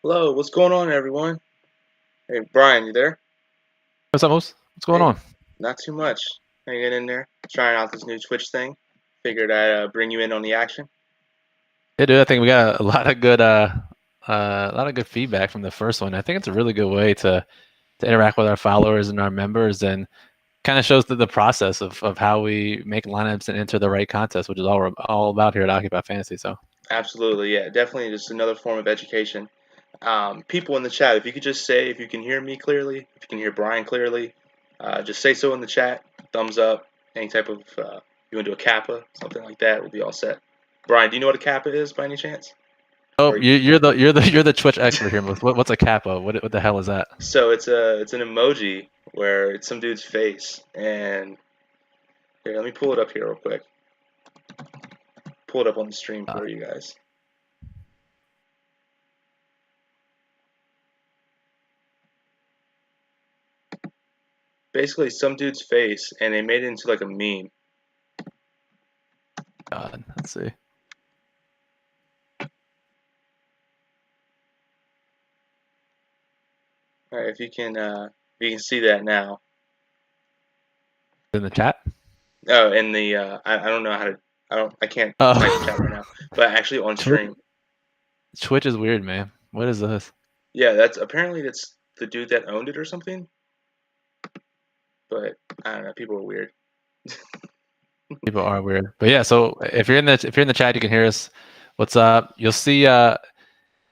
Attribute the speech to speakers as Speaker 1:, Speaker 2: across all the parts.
Speaker 1: Hello, what's going on, everyone? Hey, Brian, you there?
Speaker 2: What's up, Moose? What's going
Speaker 1: Hey,
Speaker 2: on?
Speaker 1: not too much. Hanging in there, trying out this new Twitch thing. Figured I'd bring you in on the action.
Speaker 2: Yeah, dude, I think we got a lot of good feedback from the first one. I think it's a really good way to interact with our followers and our members, and kind of shows the process of how we make lineups and enter the right contest, which is all we're all about here at Occupy Fantasy. So,
Speaker 1: Absolutely, yeah, definitely just another form of education. People in the chat, if you could just say if you can hear me clearly, if you can hear Brian clearly, just say so in the chat. Thumbs up, any type of, you want to do a kappa, something like that, we'll be all set. Brian, do you know what a kappa is by any chance?
Speaker 2: oh,
Speaker 1: Or
Speaker 2: you're the Twitch expert here, Moose. What's a capo? What the hell is that?
Speaker 1: So it's an emoji where it's some dude's face, and here, let me pull it up here real quick. Pull it up on the stream
Speaker 2: Uh,
Speaker 1: for you guys. Basically, some dude's face, and they made it into like a meme.
Speaker 2: God, let's see.
Speaker 1: All right, if you can see that now.
Speaker 2: In the chat.
Speaker 1: Oh, and I don't know how to, I can't type chat right
Speaker 2: Oh,
Speaker 1: now, but actually on
Speaker 2: Twitch,
Speaker 1: stream.
Speaker 2: Twitch is weird, man. What is this?
Speaker 1: Yeah, that's the dude that owned it or something. But I don't know, people are weird.
Speaker 2: People are weird, but yeah. So if you're in the chat, you can hear us. What's up? You'll see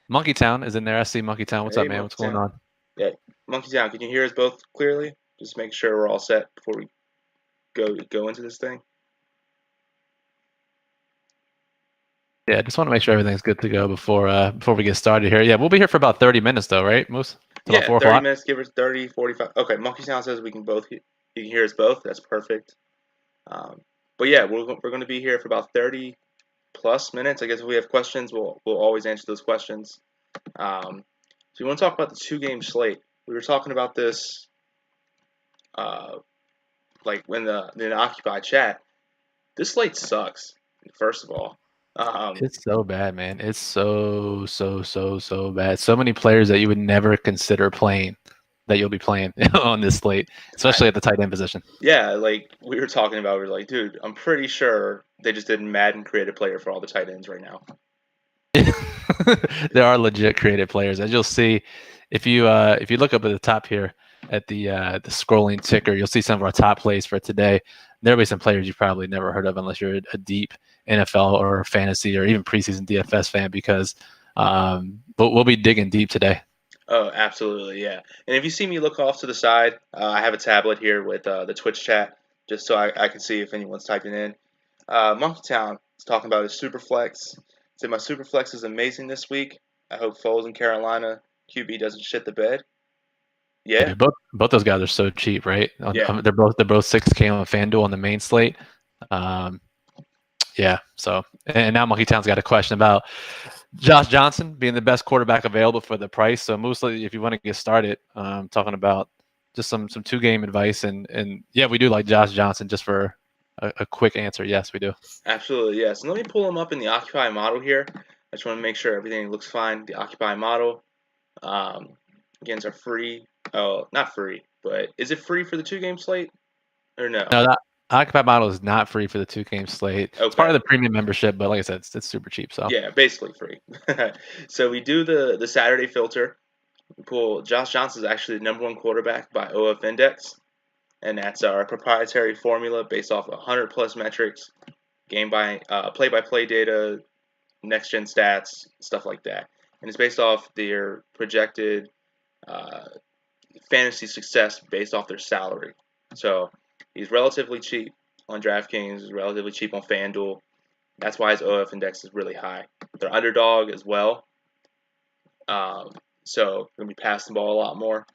Speaker 2: Monkey Town is in there. I see Monkey Town. What's up,
Speaker 1: Hey,
Speaker 2: man?
Speaker 1: Monkey
Speaker 2: What's going
Speaker 1: Town.
Speaker 2: on?
Speaker 1: Yeah, Monkey Town. Can you hear us both clearly? Just make sure we're all set before we go into this thing.
Speaker 2: Yeah, I just want to make sure everything's good to go before we get started here. Yeah, we'll be here for about 30 minutes though, right, Moose? Till about
Speaker 1: Yeah,
Speaker 2: four
Speaker 1: 30
Speaker 2: o'clock.
Speaker 1: minutes, give us 30, 45. Okay, Monkey Sound says we can both, you can hear us both. That's perfect. Um, but yeah, we're going to be here for about 30 plus minutes. I guess if we have questions, we'll always answer those questions. So you want to talk about the two-game slate? We were talking about this, uh, like when in the Occupy chat. This slate sucks. First of all, um,
Speaker 2: It's so bad, man. It's so bad. So many players that you would never consider playing that you'll be playing on this slate,
Speaker 1: I,
Speaker 2: especially at the tight end position.
Speaker 1: yeah, like we were talking about, we are like, dude, I'm pretty sure they just did Madden create a player for all the tight ends right now.
Speaker 2: There are legit creative players, as you'll see if you look up at the top here at the scrolling ticker, you'll see some of our top plays for today. There'll be some players you've probably never heard of unless you're a deep NFL or fantasy or even preseason DFS fan, because but we'll be digging deep today.
Speaker 1: Oh, absolutely, yeah. And if you see me look off to the side, I have a tablet here with the Twitch chat, just so I can see if anyone's typing in. Monkey Town is talking about his super flex. Said my super flex is amazing this week. I hope Foles and Carolina QB doesn't shit the bed. Yeah,
Speaker 2: Dude, both those guys are so cheap, right?
Speaker 1: yeah.
Speaker 2: They're both 6K on FanDuel on the main slate. Um, yeah. So and now Monkey Town's got a question about Josh Johnson being the best quarterback available for the price. So mostly, if you want to get started, talking about just some two-game advice, and yeah, we do like Josh Johnson. Just for a quick answer, yes, we do.
Speaker 1: Absolutely, yes. And let me pull them up in the Occupy model here. I just want to make sure everything looks fine. The Occupy model. Um, Again, are free. Oh, not free, but is it free for the two-game slate or no?
Speaker 2: No, that Occupy model is not free for the two-game slate. It's part
Speaker 1: Okay.
Speaker 2: of the premium membership, but like I said, it's super cheap. So
Speaker 1: Yeah, basically free. So we do the Saturday filter. We pull Josh Johnson is actually the number one quarterback by OF Index, and that's our proprietary formula based off 100 plus metrics, play by play data, next gen stats, stuff like that. And it's based off their projected uh, fantasy success based off their salary. So he's relatively cheap on DraftKings, he's relatively cheap on FanDuel. That's why his OF index is really high. They're underdog as well. So going to be passing the ball a lot more.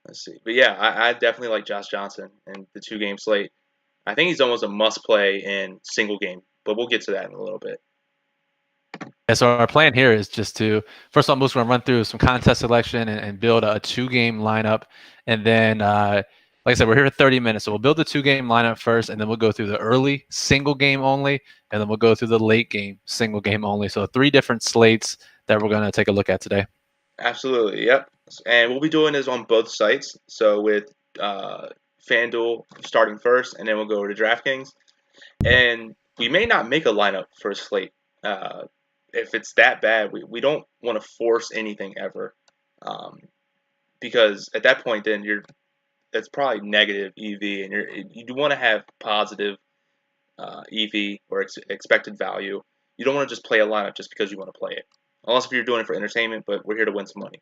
Speaker 1: Let's see. But yeah, I definitely like Josh Johnson and the two-game slate. I think he's almost a must-play in single game, but we'll get to that in a little bit.
Speaker 2: yeah, so our plan here is just to first of all, we're going to run through some contest selection and build a two-game lineup, and then like I said, we're here for 30 minutes, so we'll build the two-game lineup first, and then we'll go through the early single game only, and then we'll go through the late game single game only. So 3 different slates that we're going to take a look at today.
Speaker 1: Absolutely, yep. And we'll be doing this on both sites. So with FanDuel starting first, and then we'll go over to DraftKings. And we may not make a lineup for a slate. If it's that bad, we don't want to force anything ever. Um, because at that point, then that's probably negative EV, and you do want to have positive EV or expected value. You don't want to just play a lineup just because you want to play it, unless if you're doing it for entertainment. But we're here to win some money.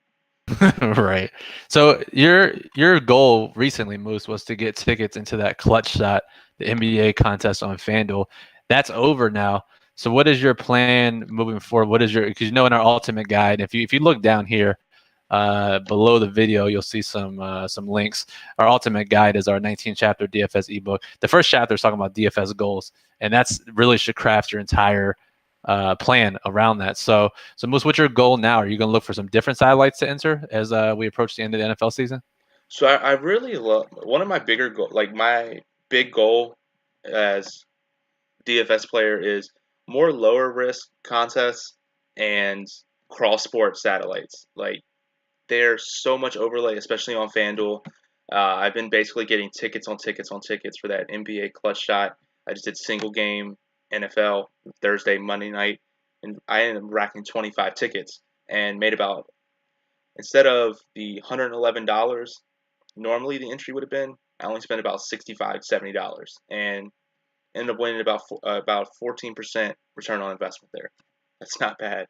Speaker 2: Right. So your goal recently, Moose, was to get tickets into that clutch shot, the NBA contest on FanDuel. That's over now. So what is your plan moving forward? What is your, because in our ultimate guide, if you look down here below the video, you'll see some links. Our ultimate guide is our 19 chapter DFS ebook. The first chapter is talking about DFS goals, and that's really should craft your entire plan around that. So Moose, what's your goal now? Are you going to look for some different satellites to enter as we approach the end of the NFL season?
Speaker 1: So I really love one of my bigger goal, like my big goal as DFS player is more lower risk contests and cross sport satellites. Like there's so much overlay, especially on FanDuel. I've been basically getting tickets on tickets on tickets for that NBA clutch shot. I just did single game NFL Thursday, Monday night, and I ended up racking 25 tickets and made about, instead of the $111 normally the entry would have been, I only spent about $65, $70, and ended up winning about 14% return on investment there. That's not bad.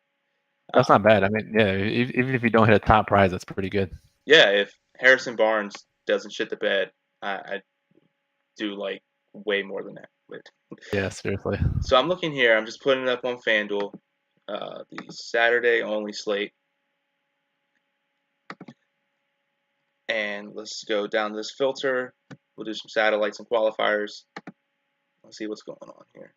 Speaker 2: That's
Speaker 1: Um,
Speaker 2: not bad. I mean, yeah, even if you don't hit a top prize, that's pretty good.
Speaker 1: yeah, if Harrison Barnes doesn't shit the bed, I do like way more than that. But,
Speaker 2: Yeah, seriously.
Speaker 1: so I'm looking here. I'm just putting it up on FanDuel, the Saturday only slate, and let's go down this filter. We'll do some satellites and qualifiers. Let's see what's going on here.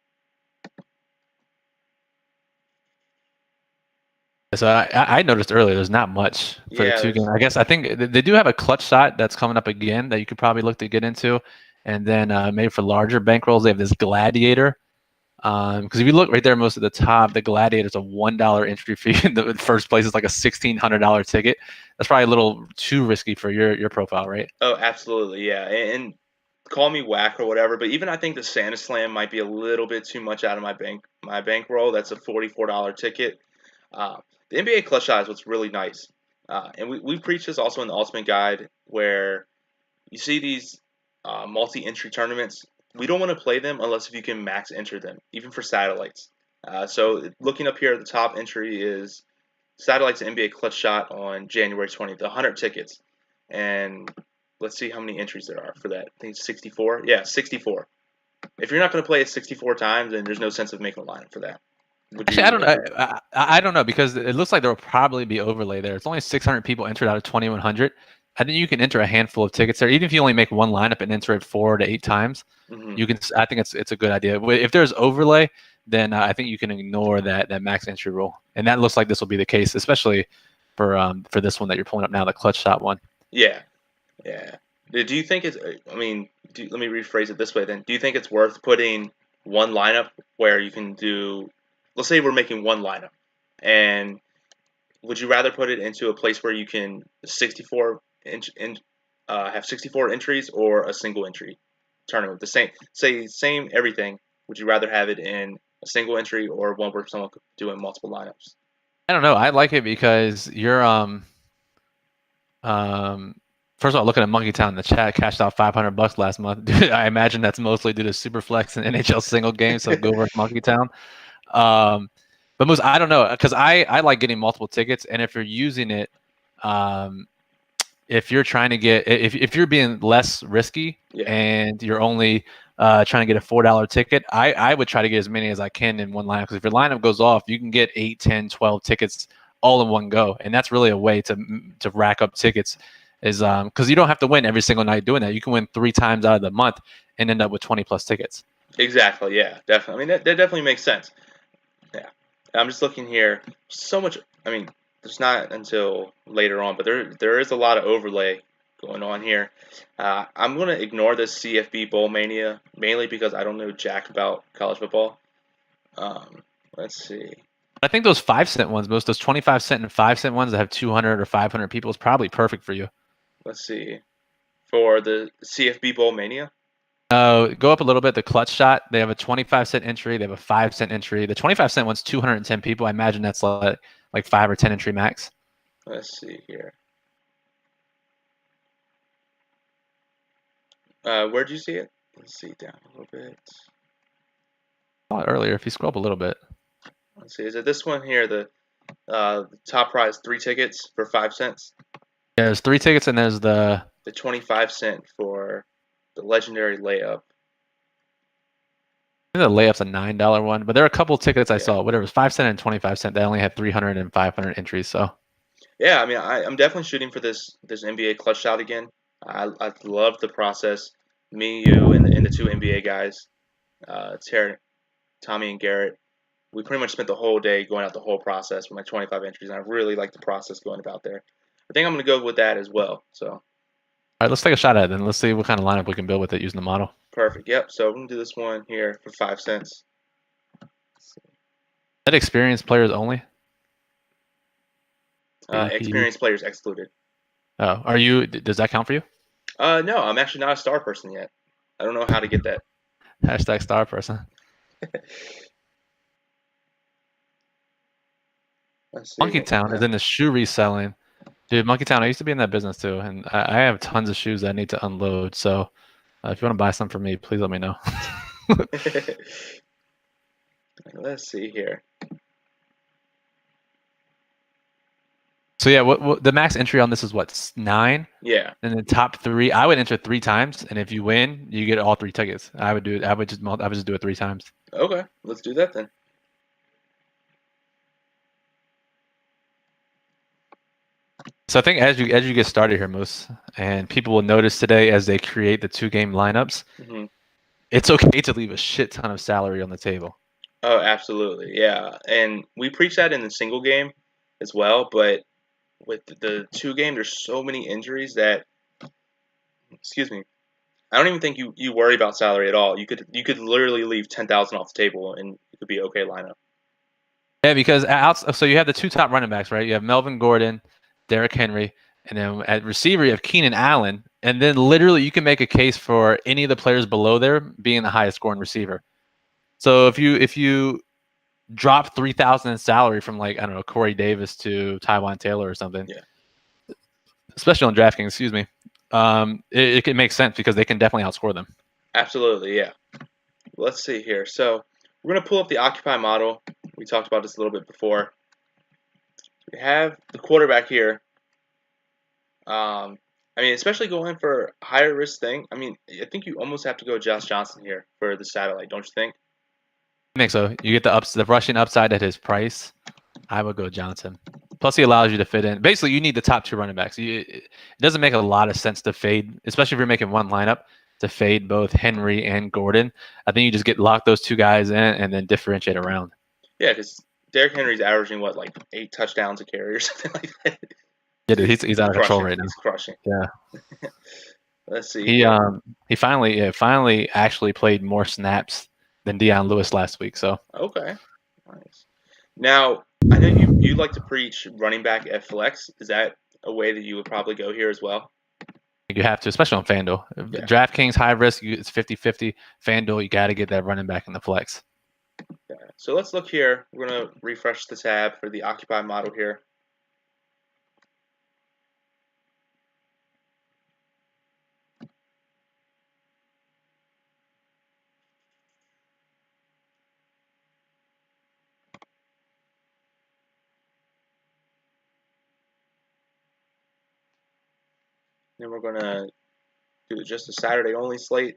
Speaker 2: So I noticed earlier there's not much for the
Speaker 1: Yeah,
Speaker 2: two games. I think they do have a clutch shot that's coming up again that you could probably look to get into, and then maybe for larger bankrolls they have this Gladiator. Because if you look right there, most of the top, the Gladiator is a $1 entry fee. The first place is like a $1,600 ticket. That's probably a little too risky for your profile, right?
Speaker 1: oh, absolutely, yeah. And call me whack or whatever, but even I think the Santa Slam might be a little bit too much out of my bankroll. That's a $44 ticket. Uh, the NBA clutch shot is what's really nice, and we preach this also in the Ultimate Guide, where you see these multi-entry tournaments. We don't want to play them unless if you can max enter them, even for satellites. So looking up here at the top entry is satellites NBA clutch shot on January 20th, 100 tickets, and let's see how many entries there are for that. I think it's 64. Yeah, 64. If you're not going to play it 64 times, then there's no sense of making a lineup for that. Would
Speaker 2: Actually, I
Speaker 1: you
Speaker 2: don't know.
Speaker 1: agree?
Speaker 2: I don't know because it looks like there will probably be overlay there. It's only 600 people entered out of 2,100. I think you can enter a handful of tickets there, even if you only make one lineup and enter it 4 to 8 times.
Speaker 1: Mm-hmm.
Speaker 2: You can. I think it's a good idea. If there's overlay, then I think you can ignore that max entry rule, and that looks like this will be the case, especially for this one that you're pulling up now, the clutch shot one.
Speaker 1: Yeah, yeah. Do you think it's? I mean, let me rephrase it this way. Then, do you think it's worth putting one lineup where you can do? Let's say we're making one lineup, and would you rather put it into a place where you can 64 have 64 entries or a single entry tournament? The same everything. Would you rather have it in a single entry or one where someone could do in multiple lineups?
Speaker 2: I don't know. I like it because you're um first of all, looking at Monkey Town in the chat, cashed out $500 last month. Dude, I imagine that's mostly due to Superflex and NHL single game. So go over Monkey Town. Um, but Moose, I don't know because I like getting multiple tickets, and if you're using it, um, if you're trying to get if you're being less risky
Speaker 1: Yeah,
Speaker 2: and you're only trying to get a $4 ticket, I would try to get as many as I can in one lineup because if your lineup goes off, you can get 8, 10, 12 tickets all in one go, and that's really a way to rack up tickets. Is because you don't have to win every single night doing that. You can win 3 times out of the month and end up with 20 plus tickets.
Speaker 1: exactly. Yeah, definitely. I mean, that definitely makes sense. Yeah, I'm just looking here. So much. I mean, there's not until later on, but there is a lot of overlay going on here. I'm gonna ignore this CFB Bowl Mania mainly because I don't know jack about college football. Um, let's see.
Speaker 2: I think those 5-cent ones, most those 25-cent and 5-cent ones that have 200 or 500 people is probably perfect for you.
Speaker 1: Let's see. For the CFB Bowl Mania?
Speaker 2: Go up a little bit. The clutch shot, they have a 25-cent entry. They have a 5-cent entry. The 25-cent one's 210 people. I imagine that's like 5 or 10 entry max.
Speaker 1: Let's see here. Where'd you see it? Let's see down a little bit.
Speaker 2: I saw it earlier. If you scroll up a little bit.
Speaker 1: Let's see. Is it this one here? The top prize 3 tickets for 5 cents.
Speaker 2: Yeah, there's 3 tickets and there's the
Speaker 1: 25-cent for the legendary layup.
Speaker 2: I think the layup's a $9 one, but there are a couple tickets I saw. Whatever, it was 5-cent and 25-cent. They only had 300 and 500 entries. So
Speaker 1: yeah, I mean, I'm definitely shooting for this NBA clutch shot again. I love the process. Me, you, and the 2 NBA guys, Terry, Tommy, and Garrett. We pretty much spent the whole day going out the whole process with my 25 entries, and I really like the process going about there. I think I'm going to go with that as well. So,
Speaker 2: all right, let's take a shot at it, then. Let's see what kind of lineup we can build with it using the model.
Speaker 1: Perfect. Yep. So we're going to do this one here for 5 cents.
Speaker 2: That experienced players only?
Speaker 1: Experienced players excluded.
Speaker 2: Oh, are you? Does that count for you?
Speaker 1: No, I'm actually not a star person yet. I don't know how to get that.
Speaker 2: Hashtag star person. Monkey Town is in the shoe reselling. Dude, Monkey Town, I used to be in that business too, and I have tons of shoes that I need to unload. So if you want to buy some from me, please let me know.
Speaker 1: Let's see here.
Speaker 2: So yeah, what the max entry on this is what, 9?
Speaker 1: Yeah.
Speaker 2: And the top 3, I would enter 3 times, and if you win, you get all 3 tickets. I would just do it 3 times.
Speaker 1: Okay, let's do that then.
Speaker 2: So I think as you get started here, Moose, and people will notice today as they create the 2-game lineups, it's okay to leave a shit ton of salary on the table.
Speaker 1: Oh, absolutely, yeah. And we preach that in the single game as well, but with the 2-game, there's so many injuries that, excuse me, I don't even think you worry about salary at all. You could literally leave 10,000 off the table and it could be okay lineup.
Speaker 2: Yeah, because so you have the 2 top running backs, right? You have Melvin Gordon, Derrick Henry, and then at receiver you have Keenan Allen, and then literally you can make a case for any of the players below there being the highest scoring receiver. So if you drop 3,000 in salary from, like, I don't know, Corey Davis to Tywan Taylor or something, especially on DraftKings, excuse me, it can make sense because they can definitely outscore them.
Speaker 1: Absolutely, yeah. Let's see here. So we're going to pull up the Occupy model. We talked about this a little bit before. We have the quarterback here. I mean, especially going for a higher risk thing. I mean, I think you almost have to go Josh Johnson here for the satellite, don't you think?
Speaker 2: I think so. You get the rushing upside at his price. I would go Johnson. Plus, he allows you to fit in. Basically, you need the top 2 running backs. It doesn't make a lot of sense to fade, especially if you're making one lineup, to fade both Henry and Gordon. I think you just lock those 2 guys in and then differentiate around.
Speaker 1: Yeah, because Derrick Henry's averaging what, like 8 touchdowns a carry or something like that.
Speaker 2: Yeah, dude, he's out of control right now.
Speaker 1: He's crushing.
Speaker 2: Yeah.
Speaker 1: Let's see.
Speaker 2: He finally actually played more snaps than Deion Lewis last week. So
Speaker 1: okay, nice. Now I know you like to preach running back at flex. Is that a way that you would probably go here as well?
Speaker 2: You have to, especially on FanDuel.
Speaker 1: Yeah.
Speaker 2: DraftKings high risk, it's 50-50. FanDuel, you got to get that running back in the flex.
Speaker 1: Okay. So let's look here. We're gonna refresh the tab for the Occupy model here. Then we're going to do just a Saturday only slate.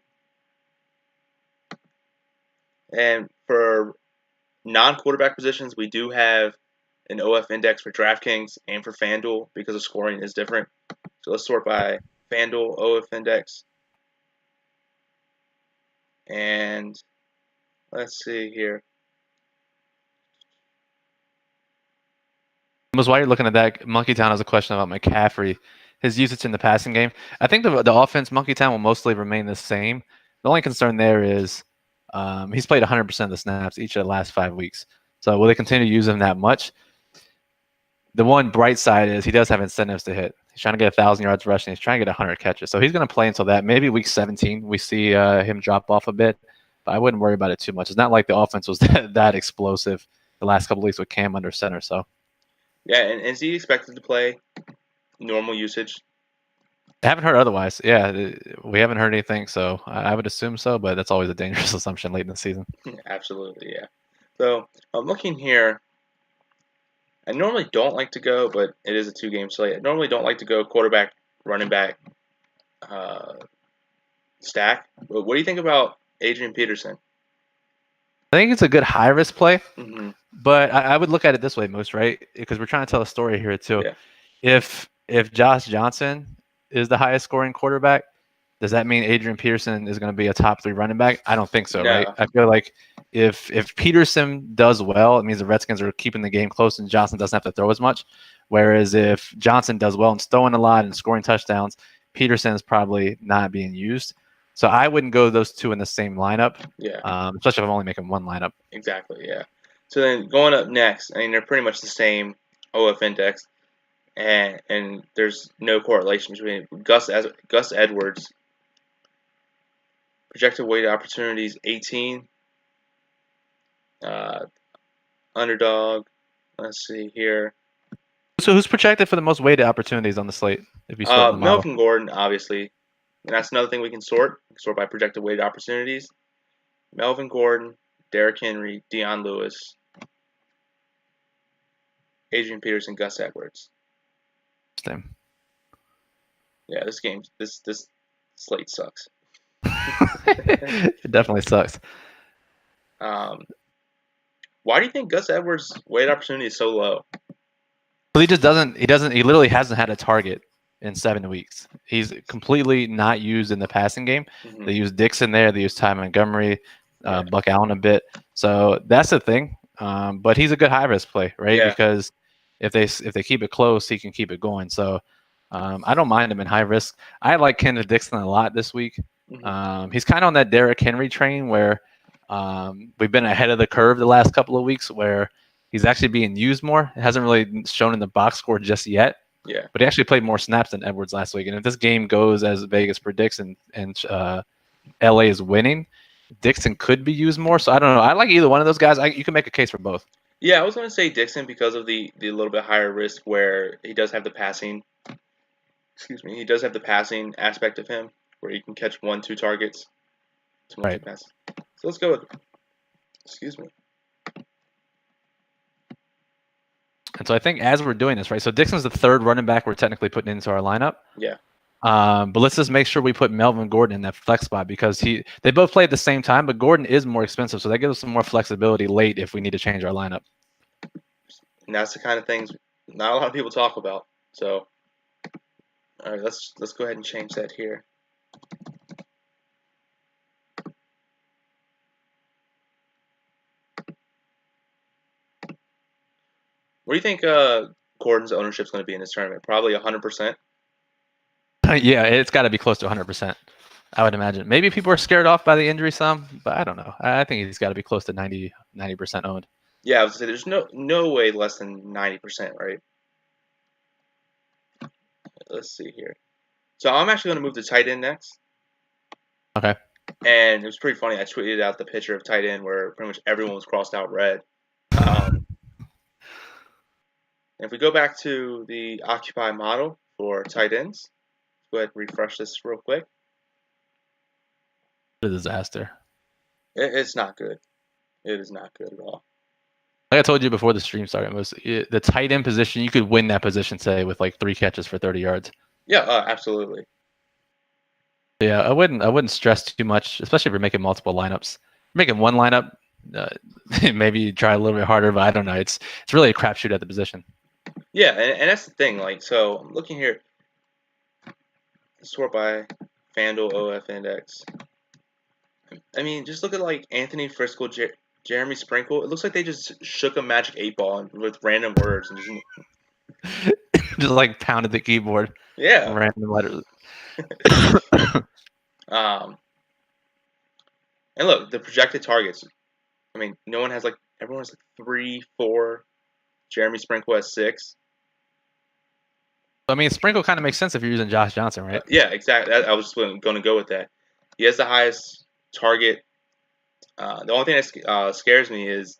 Speaker 1: And for non-quarterback positions, we do have an OF index for DraftKings and for FanDuel because the scoring is different. So let's sort by FanDuel OF index. And let's see here.
Speaker 2: While you're looking at that, Monkey Town has a question about McCaffrey, his usage in the passing game. I think the offense, Monkey Town, will mostly remain the same. The only concern there is he's played 100% of the snaps each of the last 5 weeks. So will they continue to use him that much? The one bright side is he does have incentives to hit. He's trying to get 1,000 yards rushing. He's trying to get 100 catches. So he's going to play until that. Maybe week 17 we see him drop off a bit. But I wouldn't worry about it too much. It's not like the offense was that explosive the last couple of weeks with Cam under center. So
Speaker 1: Yeah, and is he expected to play normal usage?
Speaker 2: I haven't heard otherwise. Yeah, we haven't heard anything. So I would assume so, but that's always a dangerous assumption late in the season.
Speaker 1: Absolutely, yeah. So I'm looking here. I normally don't like to go, but it is a 2-game slate. I normally don't like to go quarterback, running back stack. But what do you think about Adrian Peterson?
Speaker 2: I think it's a good high risk play,
Speaker 1: Mm-hmm.
Speaker 2: but I would look at it this way, Moose, right? Because we're trying to tell a story here too.
Speaker 1: Yeah.
Speaker 2: If Josh Johnson is the highest scoring quarterback, does that mean Adrian Peterson is going to be a top 3 running back? I don't think so,
Speaker 1: No.
Speaker 2: right? I feel like if Peterson does well, it means the Redskins are keeping the game close and Johnson doesn't have to throw as much. Whereas if Johnson does well and throwing a lot and scoring touchdowns, Peterson is probably not being used. So I wouldn't go those two in the same lineup.
Speaker 1: Yeah.
Speaker 2: Especially if I'm only making one lineup.
Speaker 1: Exactly, yeah. So then going up next, I mean, they're pretty much the same OF index, and there's no correlation between Gus Edwards. Projected weighted opportunities 18. Underdog. Let's see here.
Speaker 2: So who's projected for the most weighted opportunities on the slate? If you sort the model?
Speaker 1: Melvin Gordon, obviously. And that's another thing we can sort. We can sort by projected weighted opportunities. Melvin Gordon, Derrick Henry, Deion Lewis, Adrian Peterson, Gus Edwards.
Speaker 2: Same.
Speaker 1: Yeah, this slate sucks.
Speaker 2: It definitely sucks.
Speaker 1: Why do you think Gus Edwards' weighted opportunity is so low?
Speaker 2: Well, he literally hasn't had a target in 7 weeks. He's completely not used in the passing game.
Speaker 1: Mm-hmm.
Speaker 2: They use Dixon there. They use Ty Montgomery, Buck Allen a bit. So that's the thing. But he's a good high risk play, right?
Speaker 1: Yeah.
Speaker 2: Because if they keep it close, he can keep it going. So I don't mind him in high risk. I like Kenneth Dixon a lot this week.
Speaker 1: Mm-hmm.
Speaker 2: He's kind of on that Derrick Henry train where we've been ahead of the curve the last couple of weeks where he's actually being used more. It hasn't really shown in the box score just yet.
Speaker 1: Yeah.
Speaker 2: But he actually played more snaps than Edwards last week. And if this game goes as Vegas predicts and LA is winning, Dixon could be used more. So I don't know. I like either one of those guys. You can make a case for both.
Speaker 1: Yeah, I was going to say Dixon because of the little bit higher risk where he does have the passing. He does have the passing aspect of him where he can catch 1-2 targets.
Speaker 2: Right.
Speaker 1: So let's go with. Excuse me.
Speaker 2: And so I think as we're doing this, right, so Dixon's the third running back we're technically putting into our lineup.
Speaker 1: Yeah.
Speaker 2: But let's just make sure we put Melvin Gordon in that flex spot because they both play at the same time, but Gordon is more expensive, so that gives us some more flexibility late if we need to change our lineup.
Speaker 1: And that's the kind of things not a lot of people talk about. So, all right, let's go ahead and change that here. What do you think Gordon's ownership is going to be in this tournament? Probably 100%.
Speaker 2: Yeah, it's got to be close to 100%. I would imagine. Maybe people are scared off by the injury some, but I don't know. I think he's got to be close to 90% owned.
Speaker 1: Yeah, I would say there's no way less than 90%, right? Let's see here. So I'm actually going to move to tight end next.
Speaker 2: Okay.
Speaker 1: And it was pretty funny. I tweeted out the picture of tight end where pretty much everyone was crossed out red. If we go back to the Occupy model for tight ends, let's go ahead and refresh this real quick.
Speaker 2: What a disaster.
Speaker 1: It's not good. It is not good at all.
Speaker 2: Like I told you before the stream started, was the tight end position. You could win that position, say, with like 3 catches for 30 yards.
Speaker 1: Yeah, absolutely.
Speaker 2: Yeah, I wouldn't stress too much, especially if you're making multiple lineups. Making one lineup, maybe you try a little bit harder, but I don't know. It's really a crapshoot at the position.
Speaker 1: Yeah, and that's the thing. Like, so I'm looking here. Sort by FanDuel OF index. I mean, just look at like Anthony Frisco, Jeremy Sprinkle. It looks like they just shook a magic 8-ball with random words and
Speaker 2: just like pounded the keyboard.
Speaker 1: Yeah.
Speaker 2: Random letters.
Speaker 1: And look, the projected targets. I mean, no one has like everyone's like 3, 4. Jeremy Sprinkle has 6.
Speaker 2: I mean, Sprinkle kind of makes sense if you're using Josh Johnson, right?
Speaker 1: Yeah, exactly. I was going to go with that. He has the highest target. The only thing that scares me is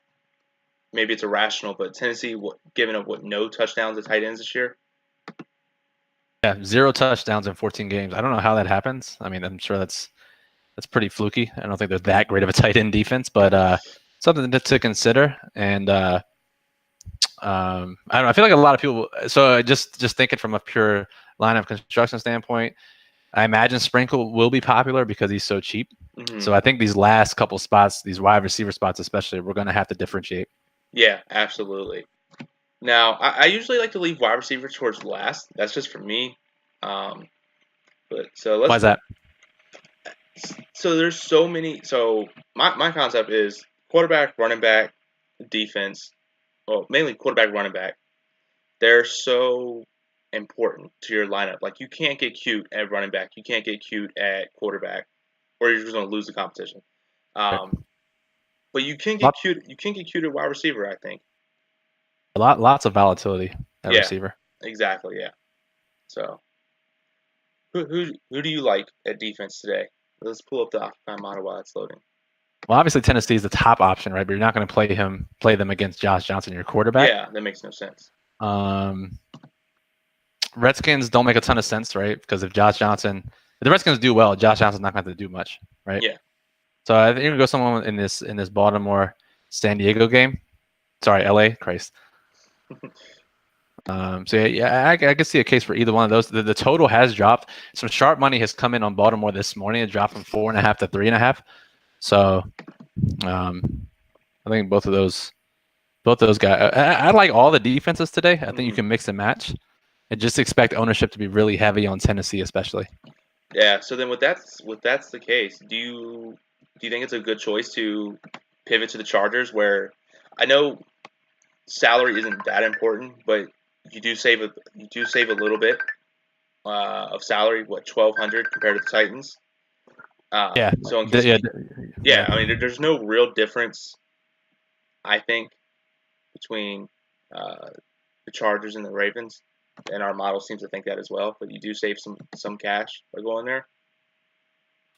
Speaker 1: maybe it's irrational, but Tennessee giving up no touchdowns to tight ends this year.
Speaker 2: Yeah, 0 touchdowns in 14 games. I don't know how that happens. I mean, I'm sure that's pretty fluky. I don't think they're that great of a tight end defense, but something to consider. And I don't know. I feel like a lot of people. So just thinking from a pure lineup construction standpoint, I imagine Sprinkle will be popular because he's so cheap.
Speaker 1: Mm-hmm.
Speaker 2: So I think these last couple spots, these wide receiver spots especially, we're going to have to differentiate.
Speaker 1: Yeah, absolutely. Now, I usually like to leave wide receiver towards last. That's just for me. Why
Speaker 2: is that?
Speaker 1: So there's so many. So my concept is quarterback, running back, defense. Well, mainly quarterback, running back. They're so important to your lineup. Like you can't get cute at running back. You can't get cute at quarterback, or you're just going to lose the competition. But you can get cute. You can get cute at wide receiver. I think.
Speaker 2: Lots of volatility at receiver.
Speaker 1: Exactly. Yeah. So, who do you like at defense today? Let's pull up the Occupy model while it's loading.
Speaker 2: Well, obviously Tennessee is the top option, right? But you're not going to play them against Josh Johnson, your quarterback.
Speaker 1: Yeah, that makes no sense.
Speaker 2: Redskins don't make a ton of sense, right? Because if the Redskins do well, Josh Johnson's not going to have to do much, right?
Speaker 1: Yeah.
Speaker 2: So I think you're going to go someone in this Baltimore San Diego game. Sorry, LA. Christ. So yeah, I can see a case for either one of those. The total has dropped. Some sharp money has come in on Baltimore this morning. It dropped from 4.5 to 3.5. So, I think both of those guys. I like all the defenses today. I think you can mix and match, and just expect ownership to be really heavy on Tennessee, especially.
Speaker 1: Yeah. So then, with that's the case, do you think it's a good choice to pivot to the Chargers, where I know salary isn't that important, but you do save a little bit of salary. What, 1,200 compared to the Titans?
Speaker 2: Yeah.
Speaker 1: So I mean, there's no real difference, I think, between the Chargers and the Ravens, and our model seems to think that as well. But you do save some cash by going there.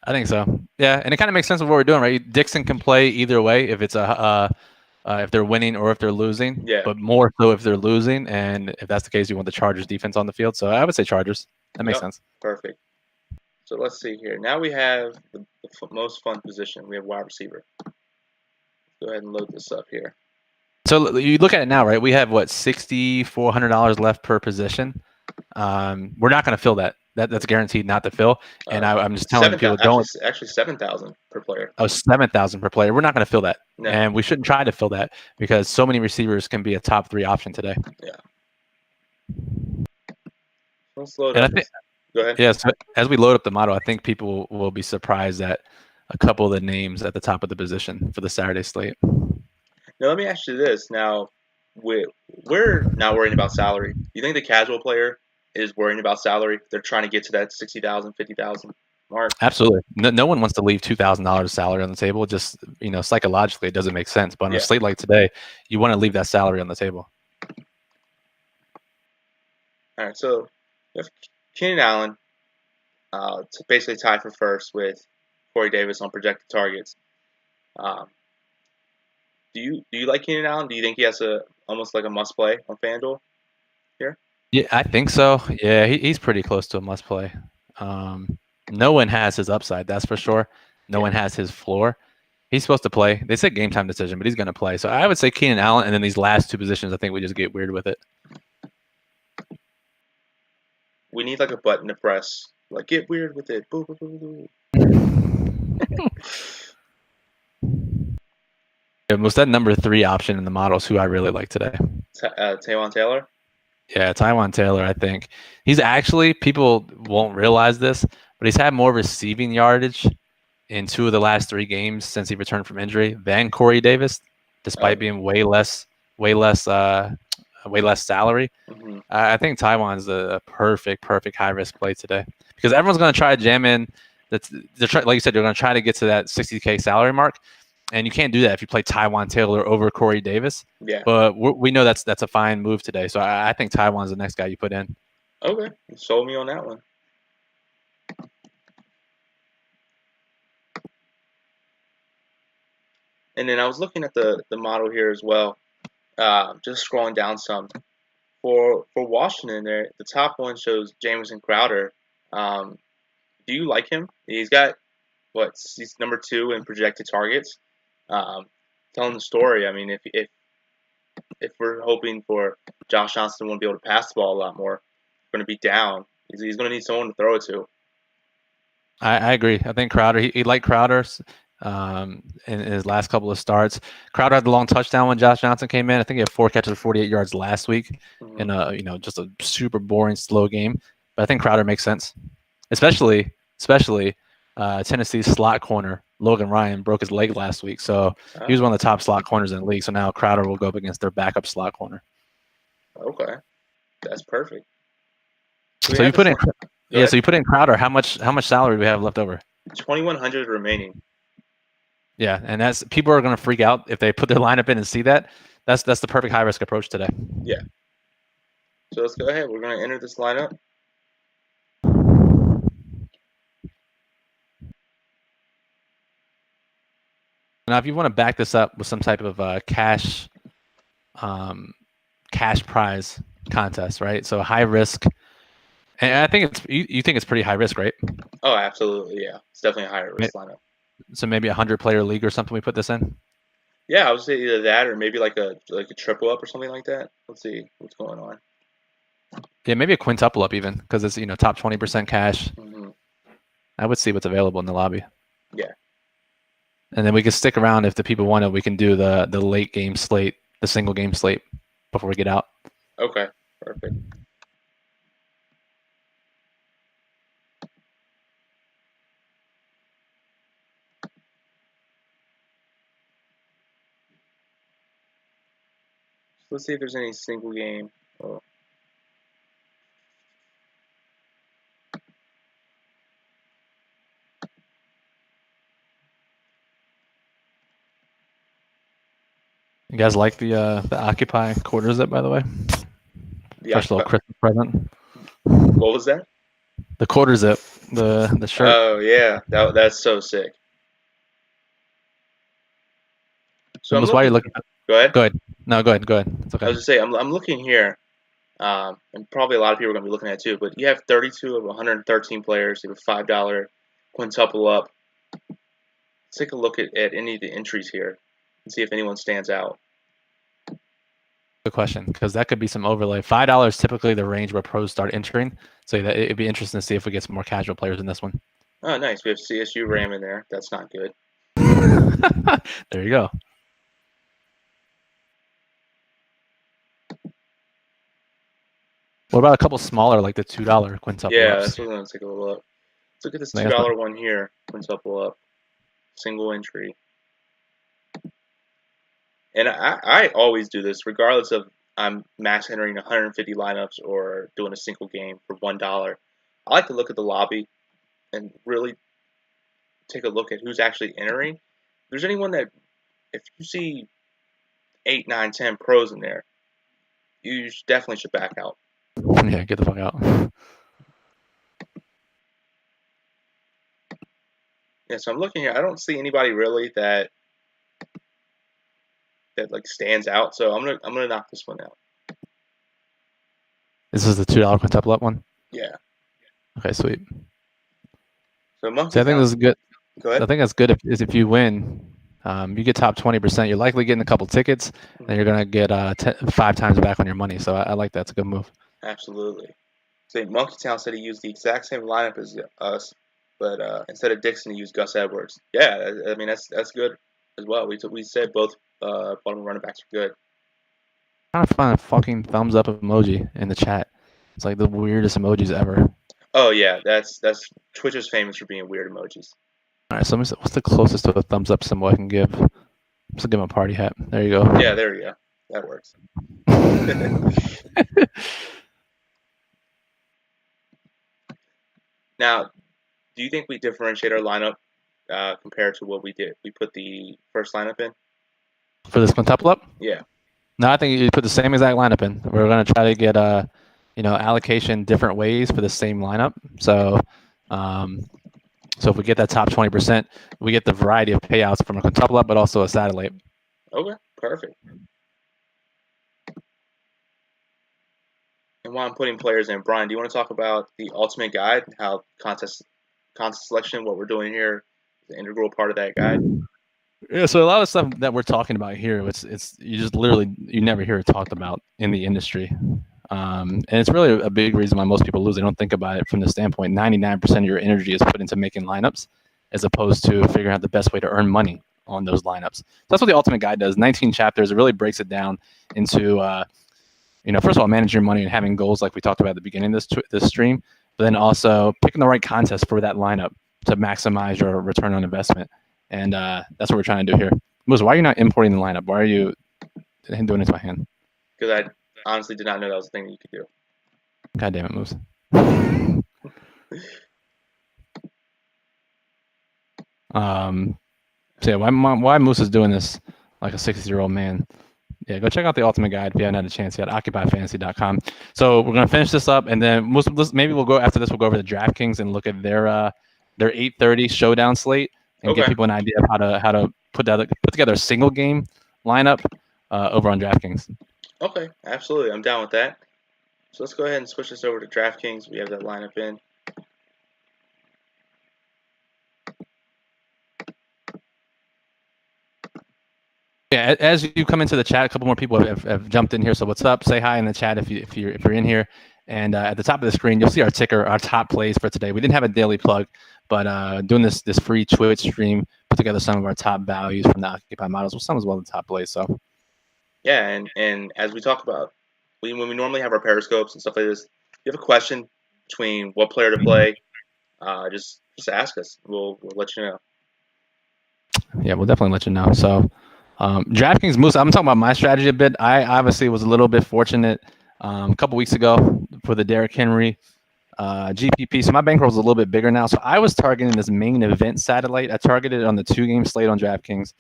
Speaker 2: I think so. Yeah, and it kind of makes sense of what we're doing, right? Dixon can play either way if it's if they're winning or if they're losing.
Speaker 1: Yeah.
Speaker 2: But more so if they're losing, and if that's the case, you want the Chargers defense on the field. So I would say Chargers. That makes sense.
Speaker 1: Perfect. So let's see here. Now we have the most fun position. We have wide receiver. Go ahead and load this up here.
Speaker 2: So you look at it now, right? We have $6,400 left per position. We're not going to fill that. That's guaranteed not to fill. And I'm just telling people don't.
Speaker 1: Actually, 7,000 per player.
Speaker 2: Oh, 7,000 per player. We're not going to fill that,
Speaker 1: no.
Speaker 2: And we shouldn't try to fill that because so many receivers can be a top 3 option today.
Speaker 1: Yeah. Let's load up. Go ahead.
Speaker 2: Yeah. So as we load up the model, I think people will be surprised at a couple of the names at the top of the position for the Saturday slate.
Speaker 1: Now let me ask you this. Now we're not worrying about salary. You think the casual player is worrying about salary? They're trying to get to that 60,000, 50,000 mark.
Speaker 2: Absolutely. No one wants to leave $2,000 salary on the table. Just psychologically, it doesn't make sense. But on a slate like today, you want to leave that salary on the table.
Speaker 1: All right. So we have Keenan Allen to basically tie for first with Corey Davis on projected targets. Do you like Keenan Allen? Do you think he has almost like a must play on FanDuel here?
Speaker 2: Yeah, I think so. Yeah, he's pretty close to a must play. No one has his upside, that's for sure. No one has his floor. He's supposed to play. They said game time decision, but he's going to play. So I would say Keenan Allen, and then these last 2 positions, I think we just get weird with it.
Speaker 1: We need like a button to press. Like, get weird with it. Boo, boo, boo, boo.
Speaker 2: Was that number 3 option in the models who I really like today?
Speaker 1: Taywan Taylor?
Speaker 2: Yeah, Taywan Taylor, I think. He's actually, people won't realize this, but he's had more receiving yardage in 2 of the last 3 games since he returned from injury than Corey Davis, despite being way less salary.
Speaker 1: Mm-hmm.
Speaker 2: I think Taiwan's a perfect high-risk play today because everyone's going to try to jam in. Like you said, they're going to try to get to that $60K salary mark. And you can't do that if you play Tywan Taylor over Corey Davis.
Speaker 1: Yeah.
Speaker 2: But we know that's a fine move today. So I think Tywan's the next guy you put in.
Speaker 1: Okay. You sold me on that one. And then I was looking at the model here as well. Just scrolling down some. For Washington, there the top one shows Jamison Crowder. Do you like him? He's got he's number 2 in projected targets. Telling the story. I mean, if we're hoping for Josh Johnson won't be able to pass the ball a lot more, going to be down. He's going to need someone to throw it to.
Speaker 2: I agree. I think Crowder. He liked Crowder in his last couple of starts. Crowder had the long touchdown when Josh Johnson came in. I think he had 4 catches for 48 yards last week in just a super boring, slow game. But I think Crowder makes sense, especially Tennessee's slot corner Logan Ryan broke his leg last week, so he was one of the top slot corners in the league. So now Crowder will go up against their backup slot corner.
Speaker 1: Okay, that's perfect.
Speaker 2: So you put in. Yeah, so you put in Crowder. How much salary do we have left over?
Speaker 1: 2,100 remaining.
Speaker 2: Yeah, and that's people are going to freak out if they put their lineup in and see that. That's the perfect high risk approach today.
Speaker 1: Yeah. So let's go ahead. We're going to enter this lineup.
Speaker 2: Now, if you want to back this up with some type of cash prize contest, right? So high risk. And I think you think it's pretty high risk, right?
Speaker 1: Oh, absolutely, yeah. It's definitely a higher risk lineup.
Speaker 2: So maybe a 100-player league or something we put this in?
Speaker 1: Yeah, I would say either that or maybe like a triple up or something like that. Let's see what's going on.
Speaker 2: Yeah, maybe a quintuple up even because it's top 20% cash.
Speaker 1: Mm-hmm.
Speaker 2: I would see what's available in the lobby.
Speaker 1: Yeah.
Speaker 2: And then we can stick around if the people want it. We can do the late game slate, the single game slate before we get out.
Speaker 1: Okay, perfect. Let's see if there's any single game. Oh.
Speaker 2: You guys like the Occupy quarter zip, by the way? Fresh little Christmas present.
Speaker 1: What was that?
Speaker 2: The quarter zip, the shirt.
Speaker 1: Oh yeah, that's so sick. So
Speaker 2: why are you looking?
Speaker 1: Go ahead.
Speaker 2: Go ahead. No, go ahead. Go ahead. It's okay.
Speaker 1: I was just saying, I'm looking here, and probably a lot of people are going to be looking at it too. But you have 32 of 113 players. You have a $5 quintuple up. Let's take a look at any of the entries here and see if anyone stands out.
Speaker 2: Good question, because that could be some overlay. $5 typically the range where pros start entering, so it'd be interesting to see if we get some more casual players in this one.
Speaker 1: Oh, nice. We have CSU Ram in there. That's not good.
Speaker 2: There you go. What about a couple smaller, like the $2 quintuple?
Speaker 1: Yeah,
Speaker 2: ups?
Speaker 1: that's what I'm going to take a look. Let's look at this $2 one here, quintuple up, single entry. And I always do this, regardless of I'm max entering 150 lineups or doing a single game for $1. I like to look at the lobby and really take a look at who's actually entering. If there's anyone that, if you see 8, 9, 10 pros in there, you definitely should back out.
Speaker 2: Yeah, get the fuck out.
Speaker 1: Yeah, so I'm looking here. I don't see anybody really that like stands out. So I'm gonna knock this one out.
Speaker 2: This is the $2 quintuple up one?
Speaker 1: Yeah.
Speaker 2: Okay, sweet.
Speaker 1: So
Speaker 2: I think this is good.
Speaker 1: Go ahead.
Speaker 2: I think that's good if you win. You get top 20%. You're likely getting a couple tickets, and you're gonna get 5 times back on your money. So I like that. It's a good move.
Speaker 1: Absolutely. So Monkey Town said he used the exact same lineup as us, but instead of Dixon, he used Gus Edwards. Yeah, I mean that's good as well. We said both bottom running backs are good.
Speaker 2: I'm trying to find a fucking thumbs up emoji in the chat. It's like the weirdest emojis ever.
Speaker 1: Oh yeah, that's Twitch is famous for being weird emojis.
Speaker 2: All right, so what's the closest to a thumbs up symbol I can give? I'm just gonna give him a party hat. There you go.
Speaker 1: Yeah, there you go. That works. Now, do you think we differentiate our lineup compared to what we did? We put the first lineup in.
Speaker 2: For this quintuple up?
Speaker 1: Yeah.
Speaker 2: No, I think you put the same exact lineup in. We're going to try to get allocation different ways for the same lineup. So, so if we get that top 20%, we get the variety of payouts from a quintuple up, but also a satellite.
Speaker 1: Okay, perfect. And while I'm putting players in, Brian, do you want to talk about the ultimate guide, how contest selection, what we're doing here, is an integral part of that guide?
Speaker 2: Yeah, so a lot of stuff that we're talking about here, it's you just literally you never hear it talked about in the industry, and it's really a big reason why most people lose. They don't think about it from the standpoint 99% of your energy is put into making lineups, as opposed to figuring out the best way to earn money on those lineups. So that's what the Ultimate Guide does. 19 chapters. It really breaks it down into first of all, managing your money and having goals like we talked about at the beginning of this stream, but then also picking the right contest for that lineup to maximize your return on investment. And that's what we're trying to do here. Moose, why are you not importing the lineup? Why are you doing it to my hand?
Speaker 1: Because I honestly did not know that was a thing that you could do.
Speaker 2: God damn it, Moose. So yeah, why Moose is doing this like a 60-year-old man. Yeah, go check out the Ultimate Guide if you haven't had a chance yet. OccupyFantasy.com. So we're gonna finish this up, and then maybe we'll go after this. We'll go over to DraftKings and look at their 8:30 showdown slate and give people an idea of how to put together a single game lineup over on DraftKings.
Speaker 1: Okay, absolutely, I'm down with that. So let's go ahead and switch this over to DraftKings. We have that lineup in.
Speaker 2: Yeah, as you come into the chat, a couple more people have jumped in here. So what's up? Say hi in the chat if you're in here. And at the top of the screen, you'll see our ticker, our top plays for today. We didn't have a daily plug, but doing this free Twitch stream, put together some of our top values from the Occupy models, with some as well the top plays. So
Speaker 1: yeah, and as we talk about, when we normally have our periscopes and stuff like this, if you have a question between what player to play, just ask us. We'll let you know.
Speaker 2: Yeah, we'll definitely let you know. So DraftKings Moose, I'm talking about my strategy a bit. I obviously was a little bit fortunate a couple weeks ago for the Derrick Henry GPP. So my bankroll is a little bit bigger now. So I was targeting this main event satellite. I targeted it on the 2-game slate on DraftKings,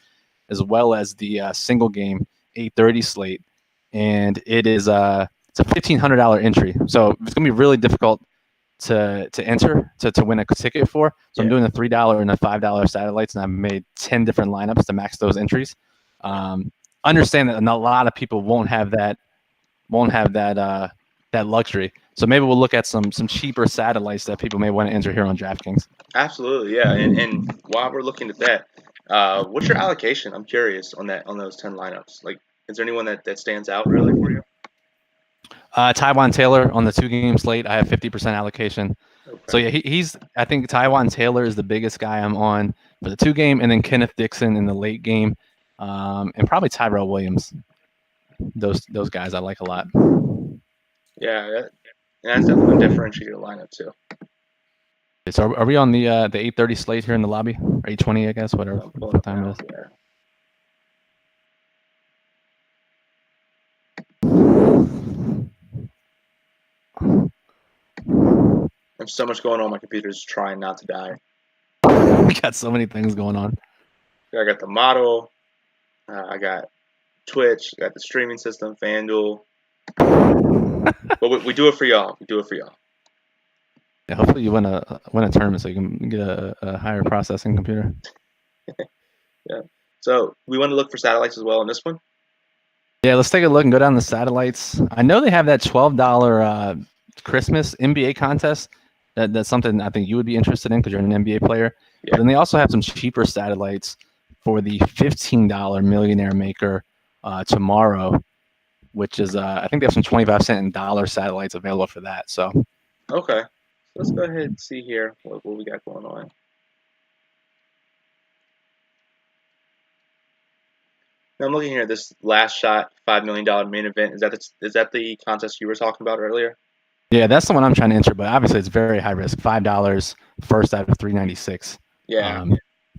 Speaker 2: as well as the single game 8:30 slate. And it's a $1,500 entry. So it's gonna be really difficult to enter to win a ticket for. So I'm doing a $3 and a $5 satellites, and I've made 10 different lineups to max those entries. Understand that a lot of people won't have that luxury. So maybe we'll look at some cheaper satellites that people may want to enter here on DraftKings.
Speaker 1: Absolutely, yeah. And while we're looking at that, what's your allocation? I'm curious on those 10 lineups. Like, is there anyone that stands out really for you?
Speaker 2: Taiwan Taylor on the 2-game slate. I have 50% allocation. Okay. So yeah, I think Taiwan Taylor is the biggest guy I'm on for the 2-game, and then Kenneth Dixon in the late game, and probably Tyrell Williams. Those guys I like a lot.
Speaker 1: Yeah, that's definitely a differentiated lineup too.
Speaker 2: So are we on the 8:30 slate here in the lobby? Or 8:20, I guess, whatever what time it is.
Speaker 1: Yeah. There's so much going on. My computer's trying not to die.
Speaker 2: We got so many things going on.
Speaker 1: I got the model. I got Twitch. I got the streaming system, FanDuel. But we do it for y'all. We do it for y'all.
Speaker 2: Yeah, hopefully you win a tournament so you can get a higher processing computer.
Speaker 1: Yeah. So we want to look for satellites as well on this one.
Speaker 2: Yeah, let's take a look and go down the satellites. I know they have that $12 Christmas NBA contest. That's something I think you would be interested in because you're an NBA player. Yeah. But then they also have some cheaper satellites for the $15 Millionaire Maker tomorrow, which is I think they have some 25-cent and dollar satellites available for that. So
Speaker 1: okay, let's go ahead and see here what we got going on. Now I'm looking here at this last shot $5 million main event. Is that the contest you were talking about earlier?
Speaker 2: Yeah, that's the one I'm trying to enter, but obviously it's very high risk. $5 first out of 396.
Speaker 1: Yeah.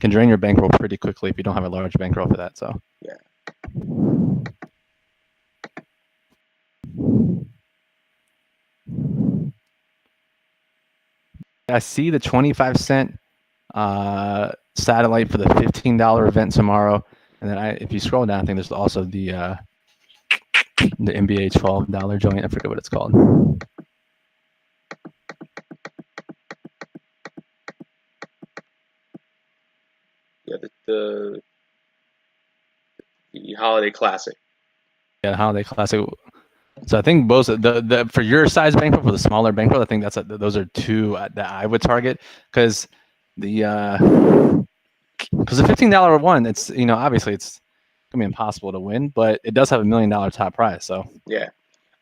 Speaker 2: Can drain your bankroll pretty quickly if you don't have a large bankroll for that. So
Speaker 1: yeah.
Speaker 2: I see the 25-cent satellite for the $15 event tomorrow. And then if you scroll down, I think there's also the NBA $12 joint. I forget what it's called.
Speaker 1: Yeah, the Holiday Classic.
Speaker 2: Yeah, Holiday Classic. So I think both the for your size bankroll, for the smaller bankroll, I think those are two that I would target, because the $15 one, it's obviously it's gonna be impossible to win, but it does have $1 million top prize. So
Speaker 1: yeah,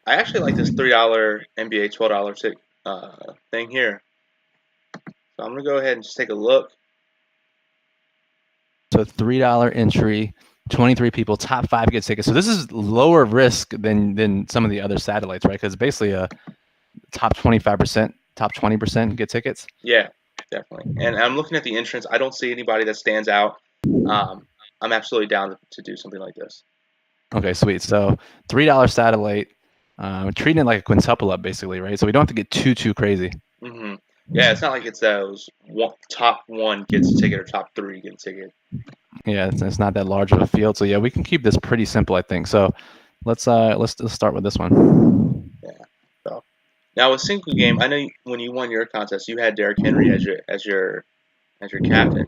Speaker 1: I actually like this $3 NBA $12 thing here. So I'm gonna go ahead and just take a look.
Speaker 2: So $3 entry, 23 people, top 5 get tickets. So this is lower risk than some of the other satellites, right? Because basically a top 25%, top 20% get tickets.
Speaker 1: Yeah, definitely. And I'm looking at the entrance. I don't see anybody that stands out. I'm absolutely down to do something like this.
Speaker 2: Okay, sweet. So $3 satellite, treating it like a quintuple up, basically, right? So we don't have to get too crazy.
Speaker 1: Mm-hmm. Yeah, it's not like it's those top one gets a ticket or top 3 get a ticket.
Speaker 2: Yeah, it's not that large of a field. So yeah, we can keep this pretty simple, I think. So let's start with this one.
Speaker 1: Yeah. So now a single game. I know when you won your contest, you had Derrick Henry as your captain.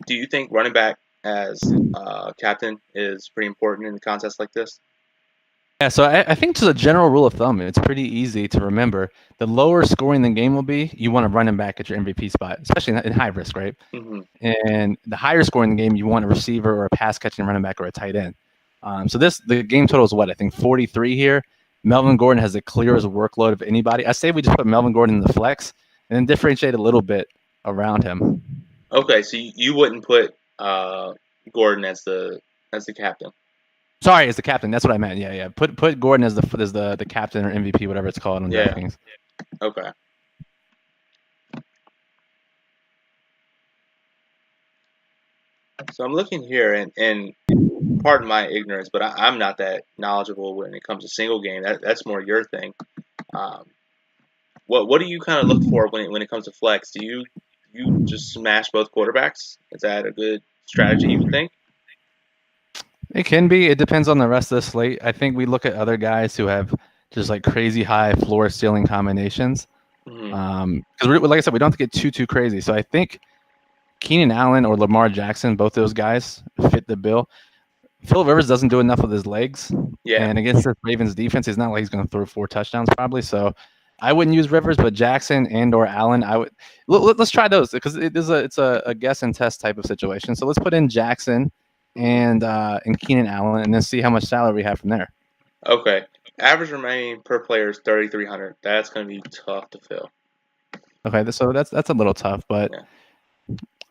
Speaker 1: Do you think running back as captain is pretty important in a contest like this?
Speaker 2: Yeah, so I think just a general rule of thumb, it's pretty easy to remember. The lower scoring the game will be, you want to run him back at your MVP spot, especially in high risk, right?
Speaker 1: Mm-hmm.
Speaker 2: And the higher scoring the game, you want a receiver or a pass catching running back or a tight end. So the game total is what? I think 43 here. Melvin Gordon has the clearest workload of anybody. I say we just put Melvin Gordon in the flex and then differentiate a little bit around him.
Speaker 1: Okay, so you wouldn't put Gordon as the captain.
Speaker 2: Sorry, as the captain. That's what I meant. Yeah. Put Gordon as the captain or MVP, whatever it's called on DraftKings.
Speaker 1: Okay. So I'm looking here, and pardon my ignorance, but I'm not that knowledgeable when it comes to single game. That's more your thing. What do you kind of look for when it comes to flex? Do you just smash both quarterbacks? Is that a good strategy, you think?
Speaker 2: It can be. It depends on the rest of the slate. I think we look at other guys who have just like crazy high floor ceiling combinations.
Speaker 1: Mm-hmm.
Speaker 2: Because like I said, we don't have to get too crazy. So I think Keenan Allen or Lamar Jackson, both those guys fit the bill. Phillip Rivers doesn't do enough with his legs.
Speaker 1: Yeah.
Speaker 2: And against the Ravens defense, it's not like he's going to throw 4 touchdowns probably. So I wouldn't use Rivers, but Jackson and or Allen, I would. Let's try those, because it's a guess and test type of situation. So let's put in Jackson and Keenan Allen, and then see how much salary we have from there.
Speaker 1: Okay. Average remaining per player is 3,300. That's going to be tough to fill.
Speaker 2: Okay, so that's a little tough, but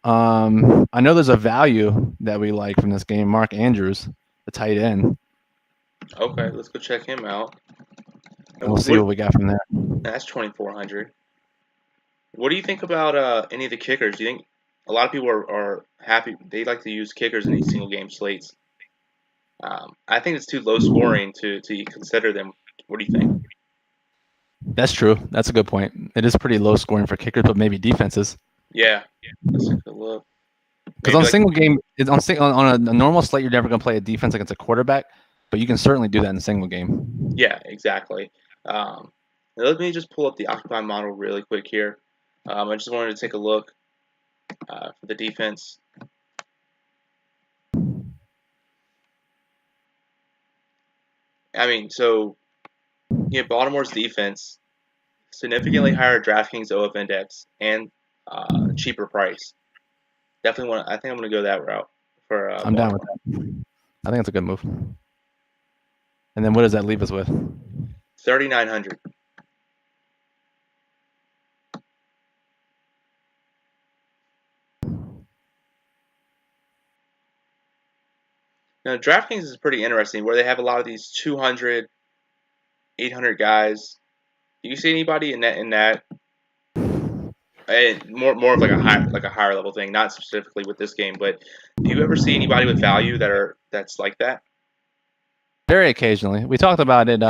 Speaker 2: I know there's a value that we like from this game. Mark Andrews, the tight end.
Speaker 1: Okay, let's go check him out.
Speaker 2: And we'll see what we got from there.
Speaker 1: That's 2,400. What do you think about any of the kickers? Do you think a lot of people are happy? They like to use kickers in these single game slates. I think it's too low scoring to consider them. What do you think?
Speaker 2: That's true. That's a good point. It is pretty low scoring for kickers, but maybe defenses.
Speaker 1: Yeah. Let's take a look.
Speaker 2: Because on single game, on a normal slate, you're never going to play a defense against a quarterback, but you can certainly do that in a single game.
Speaker 1: Yeah, exactly. Let me just pull up the Occupy model really quick here. I just wanted to take a look for the defense. I mean, so yeah, Baltimore's defense significantly higher DraftKings OF index and cheaper price. Definitely want. I think I'm going to go that route for.
Speaker 2: I'm down with that. I think it's a good move. And then what does that leave us with?
Speaker 1: 3,900. Now, DraftKings is pretty interesting, where they have a lot of these 200, 800 guys. Do you see anybody in that? And more of like a higher level thing, not specifically with this game, but do you ever see anybody with value that's like that?
Speaker 2: Very occasionally. We talked about it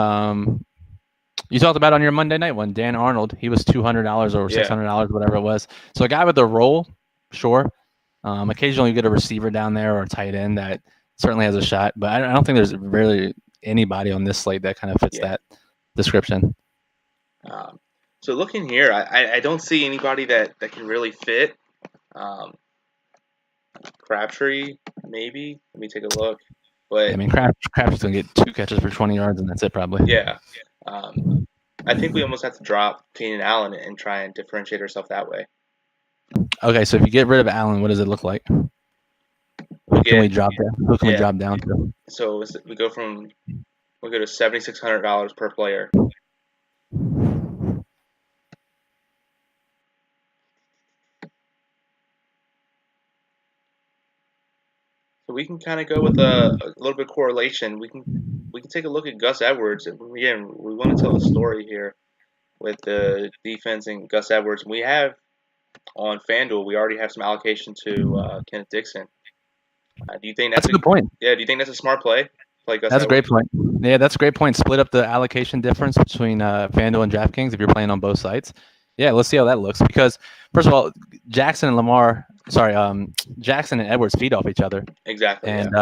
Speaker 2: You talked about on your Monday night one, Dan Arnold. He was $200 or $600, whatever it was. So a guy with a role, sure. Occasionally you get a receiver down there or a tight end that certainly has a shot, but I don't think there's really anybody on this slate that kind of fits that description.
Speaker 1: So looking here, I don't see anybody that can really fit. Crabtree, maybe. Let me take a look. But
Speaker 2: yeah, I mean, Crabtree's going to get 2 catches for 20 yards, and that's it probably.
Speaker 1: Yeah. I think we almost have to drop Keenan Allen and try and differentiate ourselves that way.
Speaker 2: Okay, so if you get rid of Allen, what does it look like? Who can we drop down? Who can we drop down to?
Speaker 1: So we go to $7,600 per player. So we can kind of go with a little bit of correlation. We can take a look at Gus Edwards. Again, we want to tell a story here with the defense and Gus Edwards. We have on FanDuel, we already have some allocation to Kenneth Dixon. Do you think
Speaker 2: that's a good point?
Speaker 1: Yeah. Do you think that's a smart play?
Speaker 2: That's a great point. Yeah, that's a great point. Split up the allocation difference between FanDuel and DraftKings if you're playing on both sites. Yeah, let's see how that looks. Because first of all, Jackson and Edwards feed off each other.
Speaker 1: Exactly.
Speaker 2: And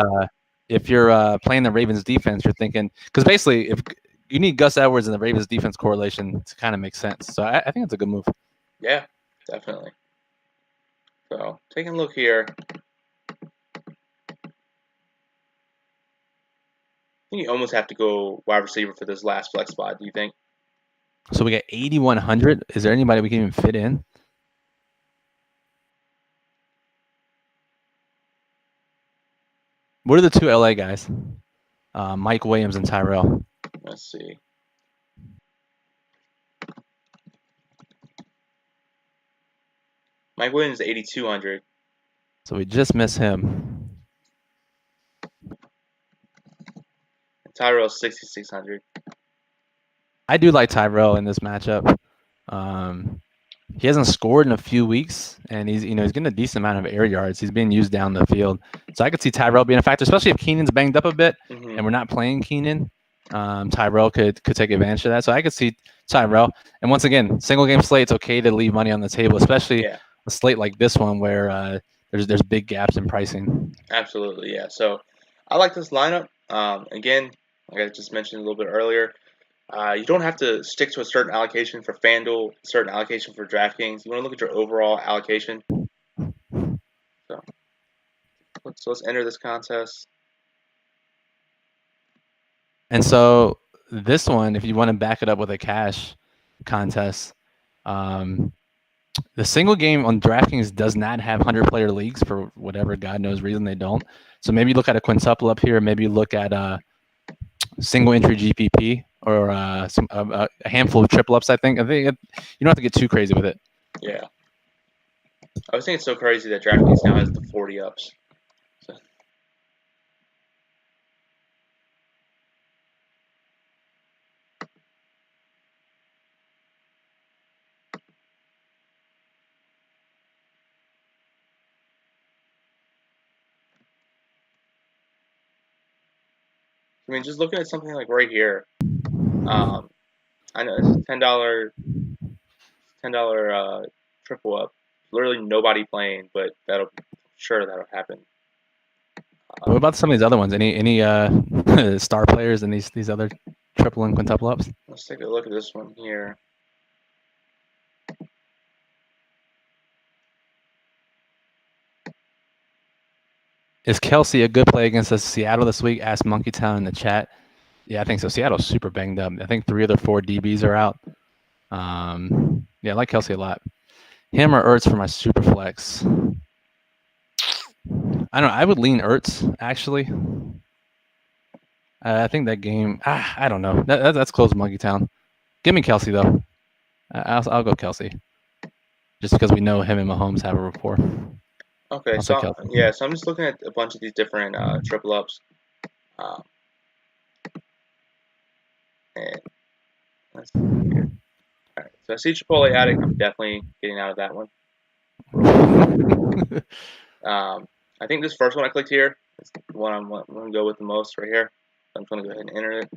Speaker 2: if you're playing the Ravens defense, you're thinking because basically if you need Gus Edwards and the Ravens defense correlation to kind of make sense. So I think it's a good move.
Speaker 1: Yeah, definitely. So taking a look here. I think you almost have to go wide receiver for this last flex spot. Do you think?
Speaker 2: So we got 8,100. Is there anybody we can even fit in? What are the 2 LA guys? Mike Williams and Tyrell.
Speaker 1: Let's see. Mike Williams 8,200.
Speaker 2: So we just miss him.
Speaker 1: Tyrell 6,600.
Speaker 2: I do like Tyrell in this matchup. He hasn't scored in a few weeks, and he's getting a decent amount of air yards. He's being used down the field, so I could see Tyrell being a factor, especially if Keenan's banged up a bit, and we're not playing Keenan. Tyrell could take advantage of that, so I could see Tyrell. And once again, single game slate, it's okay to leave money on the table, especially a slate like this one where there's big gaps in pricing.
Speaker 1: Absolutely, yeah. So I like this lineup. Again, like I just mentioned a little bit earlier. You don't have to stick to a certain allocation for FanDuel, a certain allocation for DraftKings. You want to look at your overall allocation. So let's enter this contest.
Speaker 2: And so this one, if you want to back it up with a cash contest, the single game on DraftKings does not have 100-player leagues for whatever God knows reason they don't. So maybe look at a quintuple up here. Maybe look at single entry GPP or a handful of triple ups. I think you don't have to get too crazy with it.
Speaker 1: Yeah, I was thinking it's so crazy that DraftKings now has the 40 ups. So. I mean, just looking at something like right here. I know it's $10 triple up. Literally nobody playing, but that'll happen.
Speaker 2: What about some of these other ones? Any star players in these other triple and quintuple ups?
Speaker 1: Let's take a look at this one here.
Speaker 2: Is Kelsey a good play against Seattle this week? Asked Monkey Town in the chat. Yeah, I think so. Seattle's super banged up. I think 3 of their 4 DBs are out. Yeah, I like Kelsey a lot. Him or Ertz for my super flex. I don't know. I would lean Ertz, actually. I think that game. I don't know. That's close to Monkey Town. Give me Kelsey though. I'll go Kelsey, just because we know him and Mahomes have a rapport.
Speaker 1: Okay, so I'm just looking at a bunch of these different triple ups, and let's see here. All right, so I see Chipotle Addict. I'm definitely getting out of that one. I think this first one I clicked here is the one I'm going to go with the most right here. So I'm going to go ahead and enter it.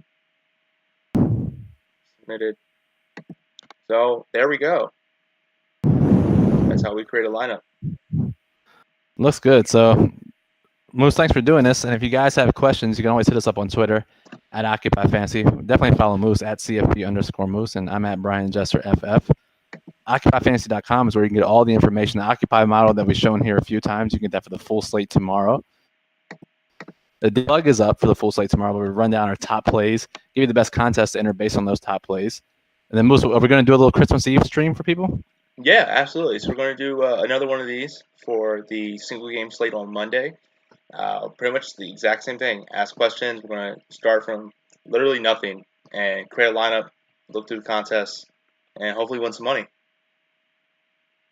Speaker 1: Submitted. So there we go. That's how we create a lineup.
Speaker 2: Looks good. So, Moose, thanks for doing this. And if you guys have questions, you can always hit us up on Twitter at Occupy Fantasy. Definitely follow Moose at CFP_Moose, and I'm at Brian Jesser FF. OccupyFantasy.com is where you can get all the information. The Occupy model that we've shown here a few times, you can get that for the full slate tomorrow. The debug is up for the full slate tomorrow, where we run down our top plays, give you the best contest to enter based on those top plays. And then, Moose, are we going to do a little Christmas Eve stream for people?
Speaker 1: Yeah, absolutely. So we're going to do another one of these for the single game slate on Monday. Pretty much the exact same thing. Ask questions. We're going to start from literally nothing and create a lineup, look through the contest, and hopefully win some money.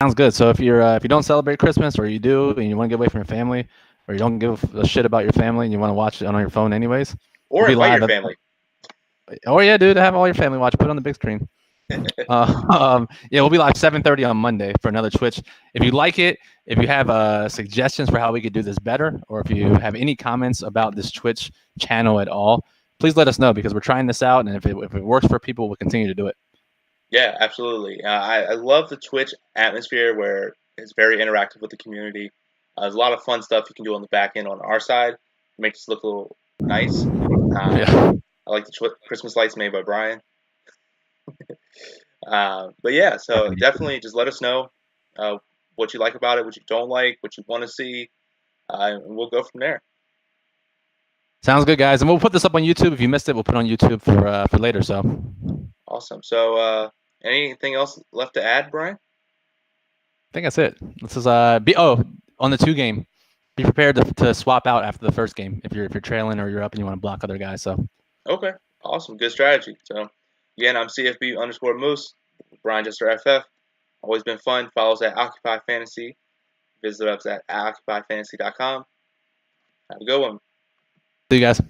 Speaker 2: Sounds good. So if you don't celebrate Christmas, or you do and you want to get away from your family, or you don't give a shit about your family and you want to watch it on your phone anyways,
Speaker 1: or invite your family.
Speaker 2: Oh yeah, dude, have all your family watch. Put it on the big screen. Yeah, we'll be live 7:30 on Monday for another Twitch. If you like it, if you have suggestions for how we could do this better, or if you have any comments about this Twitch channel at all, please let us know, because we're trying this out, and if it works for people, we'll continue to do it.
Speaker 1: Yeah, absolutely. I love the Twitch atmosphere where it's very interactive with the community. There's a lot of fun stuff you can do on the back end on our side. It makes us look a little nice.
Speaker 2: Yeah.
Speaker 1: I like the Christmas lights made by Brian. But yeah, so definitely just let us know what you like about it, what you don't like, what you want to see, and we'll go from there.
Speaker 2: Sounds good, guys. And we'll put this up on YouTube. If you missed it, we'll put it on YouTube for later. So
Speaker 1: awesome. So anything else left to add, Brian?
Speaker 2: I think that's it. This is on the 2 game. Be prepared to swap out after the first game if you're trailing or you're up and you want to block other guys. So
Speaker 1: okay, awesome, good strategy. So again, I'm CFB_Moose, Brian Jesser FF. Always been fun. Follow us at Occupy Fantasy. Visit us at occupyfantasy.com. Have a good one.
Speaker 2: See you guys.